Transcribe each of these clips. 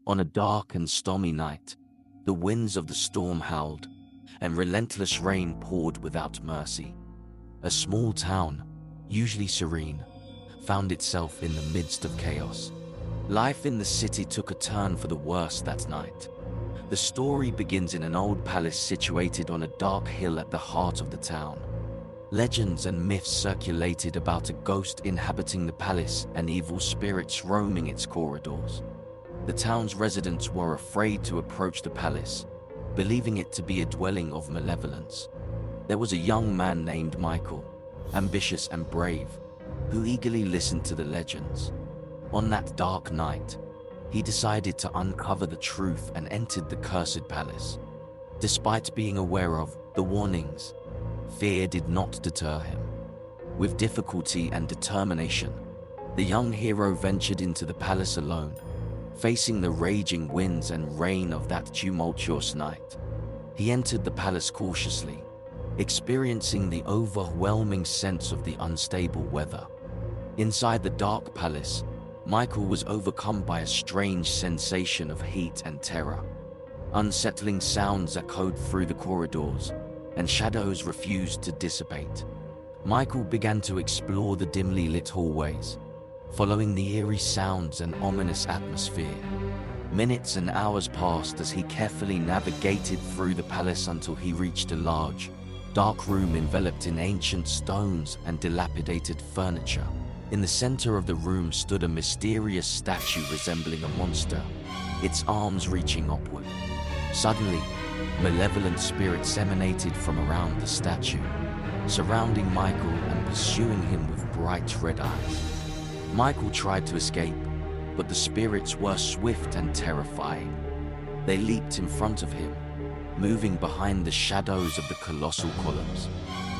On a dark and stormy night, the winds of the storm howled, and relentless rain poured without mercy. A small town, usually serene, found itself in the midst of chaos. Life in the city took a turn for the worse that night. The story begins in an old palace situated on a dark hill at the heart of the town. Legends and myths circulated about a ghost inhabiting the palace and evil spirits roaming its corridors. The town's residents were afraid to approach the palace, believing it to be a dwelling of malevolence. There was a young man named Michael, ambitious and brave, who eagerly listened to the legends. On that dark night, he decided to uncover the truth and entered the cursed palace. Despite being aware of the warnings, fear did not deter him. With difficulty and determination, the young hero ventured into the palace alone, facing the raging winds and rain of that tumultuous night. He entered the palace cautiously, experiencing the overwhelming sense of the unstable weather. Inside the dark palace, Michael was overcome by a strange sensation of heat and terror. Unsettling sounds echoed through the corridors, and shadows refused to dissipate. Michael began to explore the dimly lit hallways, following the eerie sounds and ominous atmosphere. Minutes and hours passed as he carefully navigated through the palace until he reached a large, dark room enveloped in ancient stones and dilapidated furniture. In the center of the room stood a mysterious statue resembling a monster, its arms reaching upward. Suddenly, malevolent spirits emanated from around the statue, surrounding Michael and pursuing him with bright red eyes. Michael tried to escape, but the spirits were swift and terrifying. They leaped in front of him, moving behind the shadows of the colossal columns.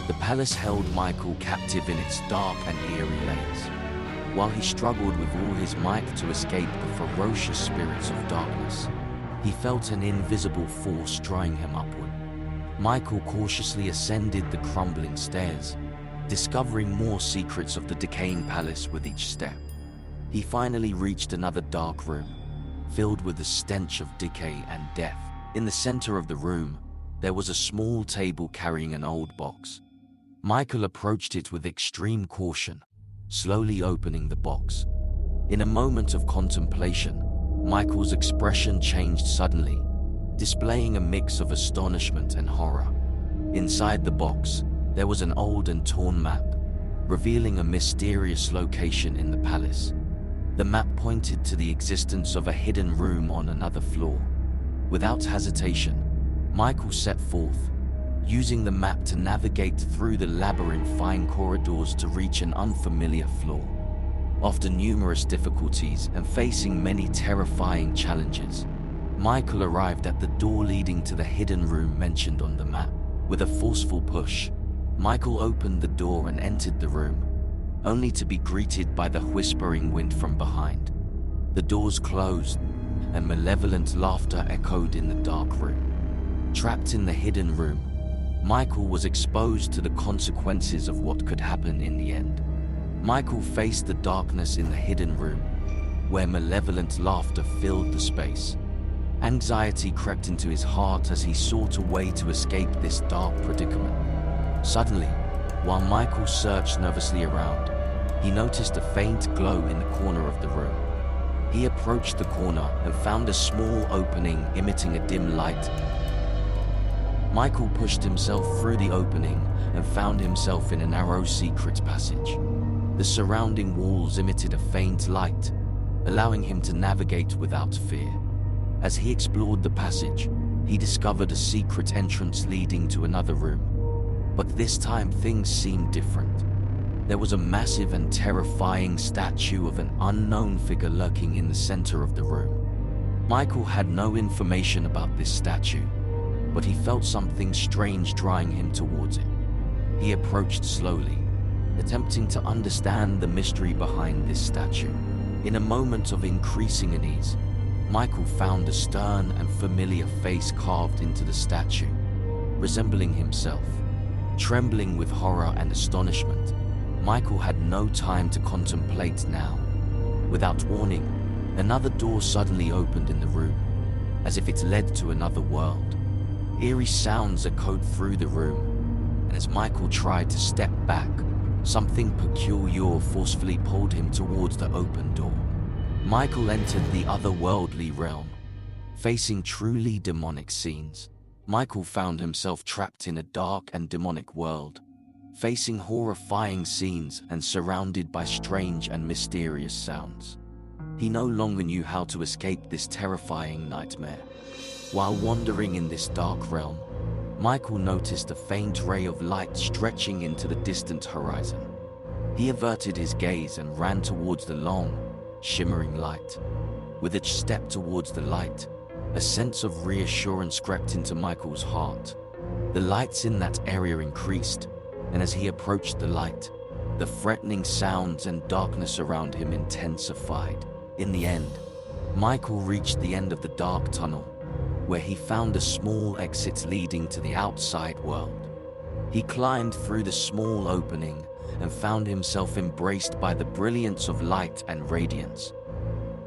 The palace held Michael captive in its dark and eerie lanes, while he struggled with all his might to escape the ferocious spirits of darkness. He felt an invisible force drawing him upward. Michael cautiously ascended the crumbling stairs, discovering more secrets of the decaying palace with each step. He finally reached another dark room, filled with the stench of decay and death. In the center of the room, there was a small table carrying an old box. Michael approached it with extreme caution, slowly opening the box. In a moment of contemplation, Michael's expression changed suddenly, displaying a mix of astonishment and horror. Inside the box, there was an old and torn map, revealing a mysterious location in the palace. The map pointed to the existence of a hidden room on another floor. Without hesitation, Michael set forth, using the map to navigate through the labyrinthine corridors to reach an unfamiliar floor. After numerous difficulties and facing many terrifying challenges, Michael arrived at the door leading to the hidden room mentioned on the map. With a forceful push, Michael opened the door and entered the room, only to be greeted by the whispering wind from behind. The doors closed, and malevolent laughter echoed in the dark room. Trapped in the hidden room, Michael was exposed to the consequences of what could happen in the end. Michael faced the darkness in the hidden room, where malevolent laughter filled the space. Anxiety crept into his heart as he sought a way to escape this dark predicament. Suddenly, while Michael searched nervously around, he noticed a faint glow in the corner of the room. He approached the corner and found a small opening emitting a dim light. Michael pushed himself through the opening and found himself in a narrow secret passage. The surrounding walls emitted a faint light, allowing him to navigate without fear. As he explored the passage, he discovered a secret entrance leading to another room. But this time things seemed different. There was a massive and terrifying statue of an unknown figure lurking in the center of the room. Michael had no information about this statue, but he felt something strange drawing him towards it. He approached slowly, attempting to understand the mystery behind this statue. In a moment of increasing unease, Michael found a stern and familiar face carved into the statue, resembling himself. Trembling with horror and astonishment, Michael had no time to contemplate now. Without warning, Another door suddenly opened in the room, as if it led to another world. Eerie sounds echoed through the room, and as Michael tried to step back, something peculiar forcefully pulled him towards the open door. Michael entered the otherworldly realm, facing truly demonic scenes. Michael found himself trapped in a dark and demonic world, facing horrifying scenes and surrounded by strange and mysterious sounds. He no longer knew how to escape this terrifying nightmare. While wandering in this dark realm, Michael noticed a faint ray of light stretching into the distant horizon. He averted his gaze and ran towards the long, shimmering light. With each step towards the light, a sense of reassurance crept into Michael's heart. The lights in that area increased, and as he approached the light, the threatening sounds and darkness around him intensified. In the end, Michael reached the end of the dark tunnel, where he found a small exit leading to the outside world. He climbed through the small opening and found himself embraced by the brilliance of light and radiance.